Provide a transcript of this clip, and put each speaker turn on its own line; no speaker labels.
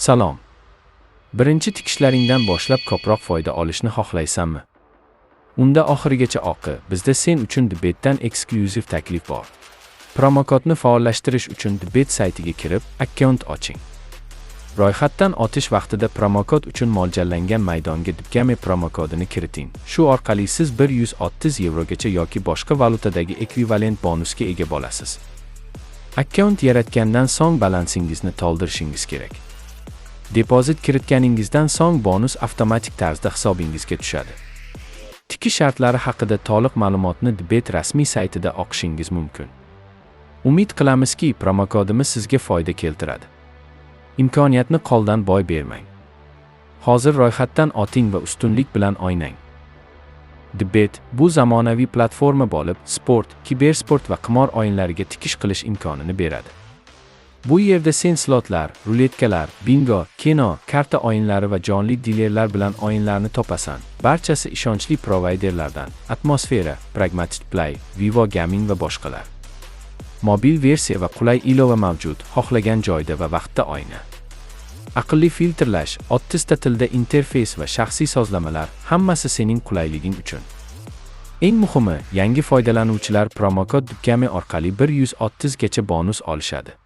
Salom. Birinchi tikishlaringdan boshlab ko'proq foyda olishni xohlaysanmi? Unda oxirigacha oqi, bizda sen uchun Debet'dan eksklyuziv taklif bor. Promokodni faollashtirish uchun Debet saytiga kirib, akkaunt oching. Ro'yxatdan o'tish vaqtida promokod uchun mo'ljallangan maydonga Debgame promokodini kiriting. Shu orqali siz 130 yevrogacha yoki boshqa valutadagi ekvivalent bonusga ega bo'lasiz. Akkaunt yaratgandan so'ng balansingizni to'ldirishingiz kerak. Depozit kiritganingizdan so'ng bonus avtomatik tarzda hisobingizga tushadi. Tikish shartlari haqida to'liq ma'lumotni Debet rasmiy saytida o'qishingiz mumkin. Umid qilamizki, promokodimiz sizga foyda keltiradi. Imkoniyatni qo'ldan boy bermang. Hozir ro'yxatdan o'ting va ustunlik bilan o'ynang. Debet bu zamonaviy platforma bo'lib, sport, kibersport va qimor o'yinlariga tikish qilish imkonini beradi. Bu yerda sen slotlar, ruletkalar, bingo, kino, karta o'yinlari va jonli dilerlar bilan o'yinlarni topasan. Barchasi ishonchli provayderlardan: Atmosfera, Pragmatic Play, Vivo Gaming va boshqalar. Mobil versiya va qulay ilova mavjud. Xohlagan joyda va vaqtda o'yna. Aqlli filtrlash, 30 ta tilda interfeys va shaxsiy sozlamalar, hammasi sening qulayliging uchun. Eng muhimi, yangi foydalanuvchilar promokod Debgame orqali 130 gacha bonus olishadi.